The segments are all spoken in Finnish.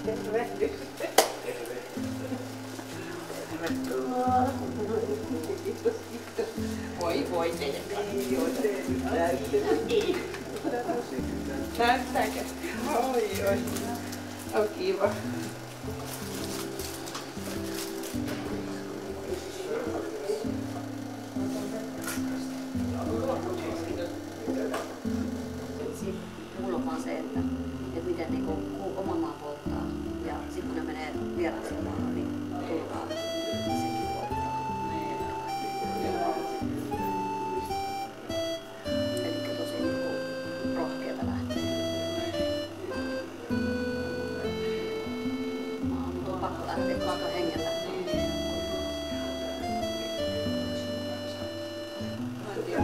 Tervehdys. Tervetuloa. Kiitos, kiitos. Voi teidän näyttääkö? Oi. On kiva. Mulla on vaan se, että miten niinku oma maa polttaa ja sit kun ne menee vieraaseen maahan, niin tullaan sekin polttaa. Elikkä tosi niinku rohkeeta lähteä. Mut on pakko lähteä, koska hengellä.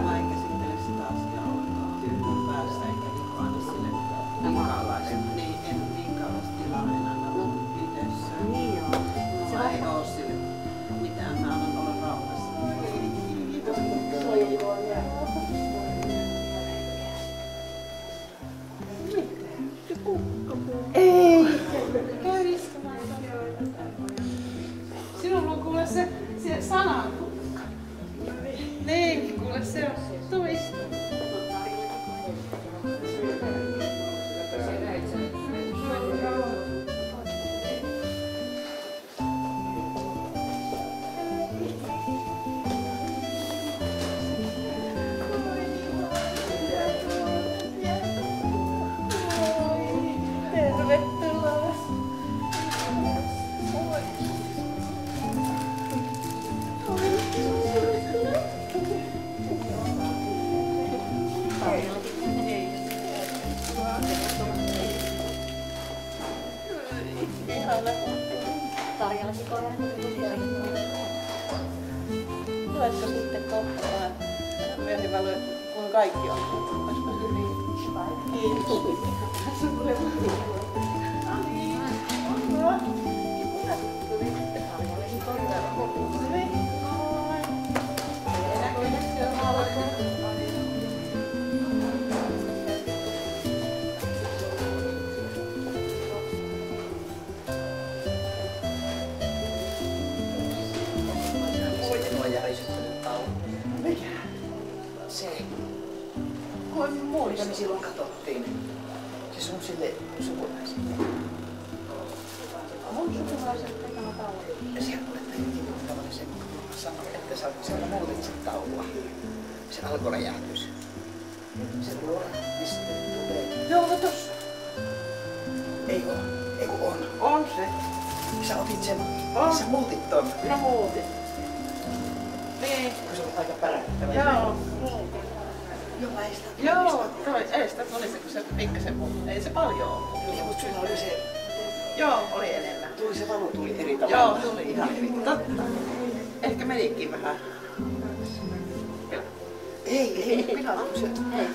Mä en käsittele sitä asiaa ollenkaan tyhjän päässä eikä niinku anna sille minkäänlaista tilaa enää itessään. Niin joo. Mulla ei oo sille mitään, mä annan olla rauhassa. Kiitos. Ei! Käy istumaan. Sinulla on kuule se sanakukka. Niin, kuule se on. Tuu istumaan. Tervetuloa. Tarjallakin Tuletko sitten kohta vähän myöhemmin, kun kaikki on? Olisiko hyvin? Se, mitä me silloin katsottiin, se sun sille sukulaisille. Mun sukulaiset tekemä taulu. Ja siellä oli tavallisen sanoi, että sä muutit sen taulua. Se alkoi räjähtys. Se luo, mistä tulee. Joo, no tossa. Ei kun on. On se. Sä otit sen, On. sä muutit ton. No muutin. Niin. Kun se oli aika pärähtävä. Joo. Joo, Ei sitä tuli se, kun se pikkasen muutti. Ei se paljon ollut. niin, mutta sulla oli se, Joo, oli enemmän. tuli se valu tuli eri tavalla. Joo, tuli ihan eri. Totta. Ehkä menikin vähän. Ei pilattu se. Hei,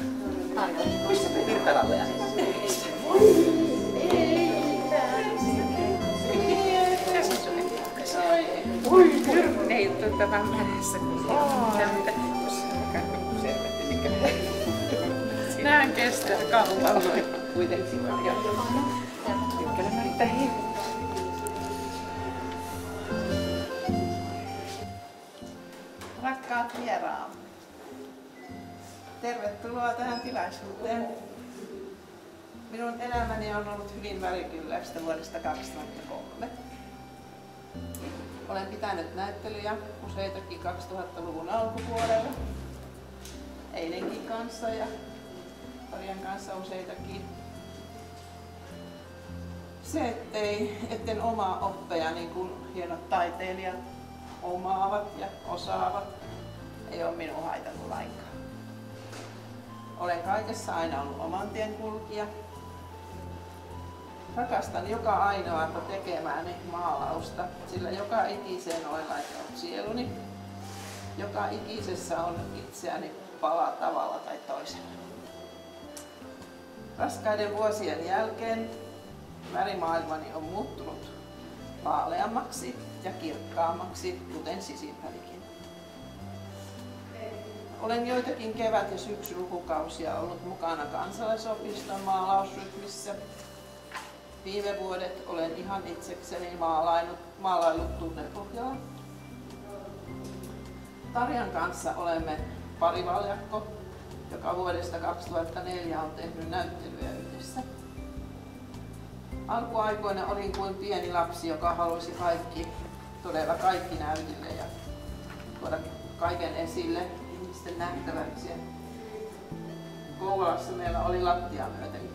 Tarjalla. Missä me Virtalalle ja Oi, ei tämän märässä. Nää kestää kauan kuitenkin. Kyllä mä niitä Rakkaat vieraamme, tervetuloa tähän tilaisuuteen. Minun elämäni on ollut hyvin värikylläistä vuodesta 2003. Olen pitänyt näyttelyjä useitakin 2000-luvun alkupuolella. Eilenkin kanssa ja Marian kanssa useitakin. Se, etten omaa oppeja niin kuin hienot taiteilijat omaavat ja osaavat, ei ole minun haitannut lainkaan. Olen kaikessa aina ollut oman tien kulkija. Rakastan joka ainoata tekemääni maalausta, sillä joka ikiseen olen laittanut sieluni. Joka ikisessä on itseäni pala tavalla tai toisella. Raskaiden vuosien jälkeen värimaailmani on muuttunut vaaleammaksi ja kirkkaammaksi, kuten sisimpänikin. Olen joitakin kevät- ja syksylukukausia ollut mukana kansalaisopiston maalausryhmissä. Viime vuodet olen ihan itsekseni maalaillut tunnepohjalla. Tarjan kanssa olemme parivaljakko, joka vuodesta 2004 on tehnyt näyttelyjä yhdessä. Alkuaikoina olin kuin pieni lapsi, joka halusi todella kaikki näytille ja tuoda kaiken esille ihmisten nähtäväksi. Kouvolassa meillä oli lattia myöten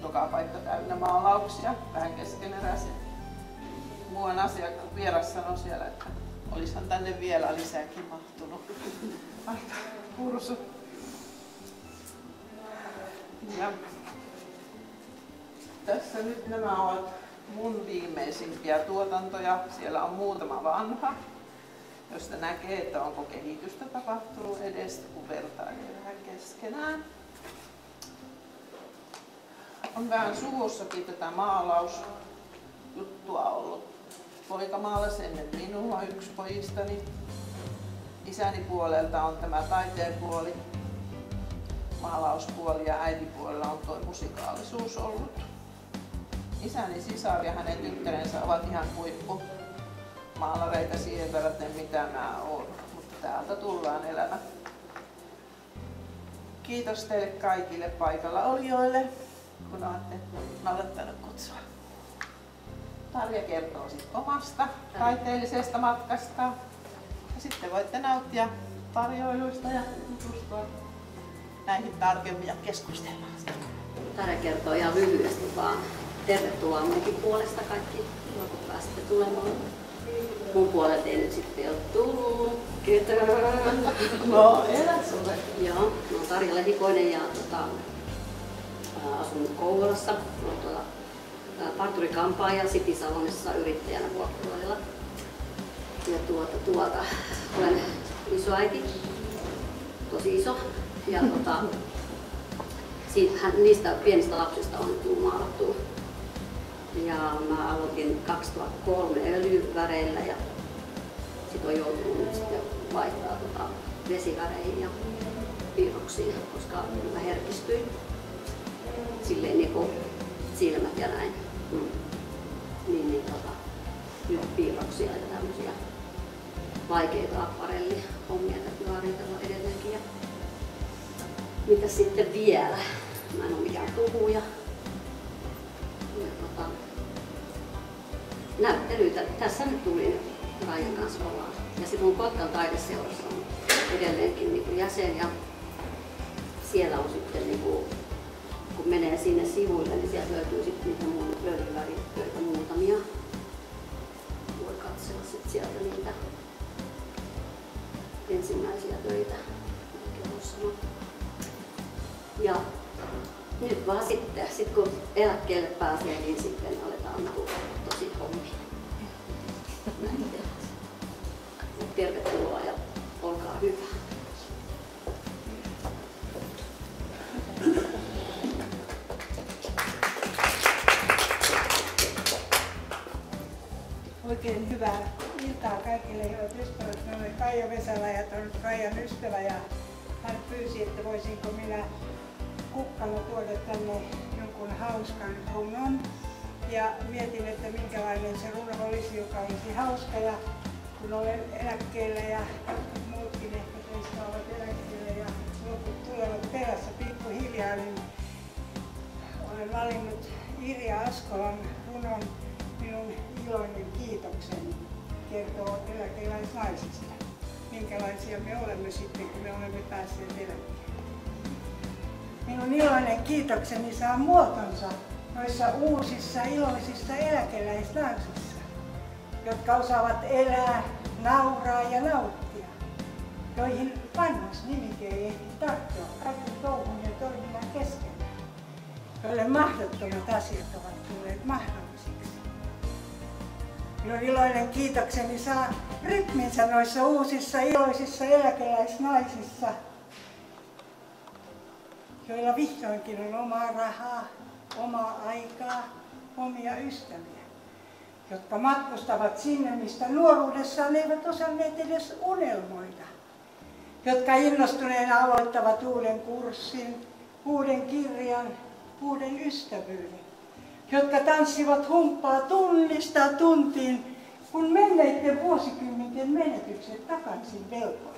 joka paikka täynnä maalauksia, vähän keskeneräisiä. Muuan vieras sanoi siellä, että olisihan tänne vielä lisääkin mahtunut. Aika kursu. Ja tässä nyt nämä ovat mun viimeisimpiä tuotantoja. Siellä on muutama vanha, josta näkee, että onko kehitystä tapahtunut edes, kun vertailee vähän keskenään. On vähän suvussakin tätä maalausjuttua ollut. Poika maalasi ennen minua, yksi pojistani. Isäni puolelta on tämä taiteen puoli, maalauspuoli, ja äitipuolella on tuo musikaalisuus ollut. Isäni sisar ja hänen tyttärensä ovat ihan huippumaalareita siihen verraten mitä mä oon, mutta täältä tullaan elämä. Kiitos teille kaikille paikalla olijoille, kun olette noudattanut kutsua. Tarja kertoo sitten omasta taiteellisesta matkastaan. Ja sitten voitte nauttia tarjoiluista ja tutustua näihin tarkemmin ja keskustellaan. Tarja kertoo ihan lyhyesti vaan. Tervetuloa munkin puolesta kaikki, kun pääsitte tulemaan. Mun puolelta ei nyt sitten ole tullut ketään. No, elä sulle. Joo, mä oon Tarja Lehikoinen ja asun Kouvolassa. Olen parturi-kampaaja City-salonissa yrittäjänä vuokralla. Ja olen isoäiti, tosi iso. Ja niistä pienistä lapsista on tullut maalattua. Ja mä aloitin 2003 öljyväreillä ja sit on joutunut nyt sitten vaihtaa vesiväreihin ja piirroksiin, koska mä herkistyin. Silleen niinku silmät ja näin. Nyt piirroksia ja tämmösiä vaikeita akvarellihommia täytyy harjoitella edelleenkin. Ja mitä sitten vielä? Mä en oo mikään puhuja. Näyttelyitä. Tässä nyt tuli Raijan kanssa ollaan. Ja sitten mun Kotkan taideseurassa on edelleenkin niinku jäsen ja siellä on sitten niinku, kun menee sinne sivuille, niin sieltä löytyy sitten niitä mun öljyväritöitä muutamia. Voi katsella sitten sieltä niitä ensimmäisiä töitä. Ja nyt vaan sitten kun eläkkeelle pääsee, niin sitten aletaan tosi hommia. Näin tehdään. Tervetuloa ja olkaa hyvä. Oikein hyvää iltaa kaikille hyvät ystävät. Minä olen Kaija Vesälä ja olen Raijan ystävä ja hän pyysi, että voisinko minä kukkana tuoda tänne jonkun hauskan runon. Ja mietin, että minkälainen se runo olisi, joka olisi hauska. Ja kun olen eläkkeellä ja jotkut muutkin ehkä teistä ovat eläkkeellä ja loput tulevat perässä pikkuhiljaa, niin olen valinnut Irja Askolan runon Minun iloinen kiitokseni kertoo eläkeläisnaisista. Minkälaisia me olemme sitten, kun me olemme päässeet eläkkeelle. Minun iloinen kiitokseni saa muotonsa noissa uusissa iloisissa eläkeläisnaisissa, jotka osaavat elää, nauraa ja nauttia, joihin vanhus nimike ei ehdi tarttua kaiken touhun ja toiminnan keskellä, joille mahdottomat asiat ovat tulleet mahdollisiksi. Minun iloinen kiitokseni saa rytminsä noissa uusissa iloisissa eläkeläisnaisissa, joilla vihdoinkin on omaa rahaa, omaa aikaa, omia ystäviä, jotka matkustavat sinne, mistä nuoruudessaan eivät osanneet edes unelmoida, jotka innostuneena aloittavat uuden kurssin, uuden kirjan, uuden ystävyyden, jotka tanssivat humppaa tunnista tuntiin, kun menneiden vuosikymmenten menetykset takaisin velkoihin.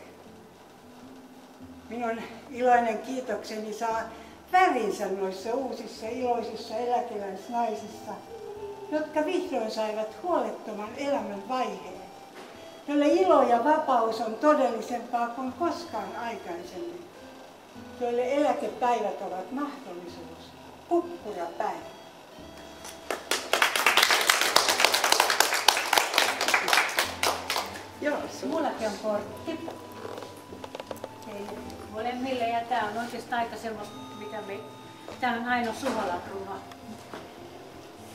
Minun iloinen kiitokseni saa värinsä noissa uusissa iloisissa eläkeläisnaisissa, jotka vihdoin saivat huolettoman elämän vaiheen, jolle ilo ja vapaus on todellisempaa kuin koskaan aikaisemmin, joille eläkepäivät ovat mahdollisuus, kukkurapäivä. Joo, Mullakin on kortti. Teille molemmille ja tää on oikeastaan aika semmoista, mitä tää on Aino Suholan runo.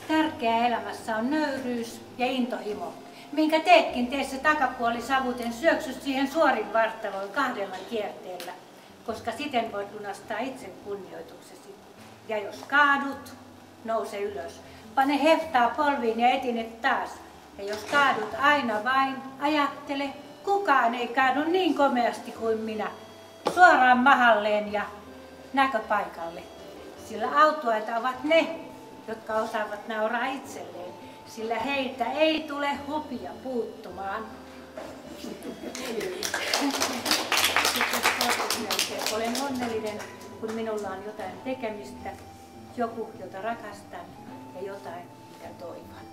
Tärkeää elämässä on nöyryys ja intohimo, minkä teetkin teissä takapuoli savuten syöksy siihen suorin vartaloon 2 kierteellä, koska siten voit lunastaa itse kunnioituksesi. Ja jos kaadut, nouse ylös. Pane heftaa polviin ja etinet taas. Ja jos kaadut aina vain, ajattele, kukaan ei kaadu niin komeasti kuin minä. Suoraan mahalleen ja näköpaikalle. Sillä autuaita ovat ne, jotka osaavat nauraa itselleen. Sillä heiltä ei tule hupia puuttumaan. Olen onnellinen, kun minulla on jotain tekemistä, joku, jota rakastan ja jotain, mitä toivon.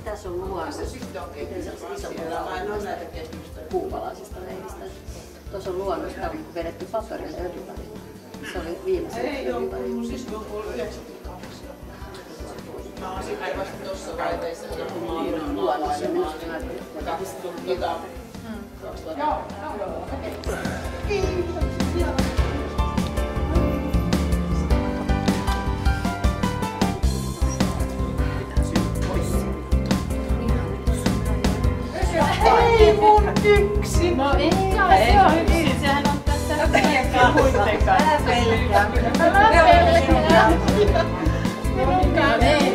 Tässä on luonnos. Puupalaisista leivistä. Tuossa on luonnosta vedetty paperille öljyväliin. Se oli viimeisen öljyväliin. Mun sisko on kuollut 98. Mä oon sitten vasta tuossa vaiheessa, kun mä oon luonnossa. Joo. Ei mun yksi! No ei se on yksi, sehän on tässä pelkkää muitten kanssa. Älä pelkkää. Minunkaan ei.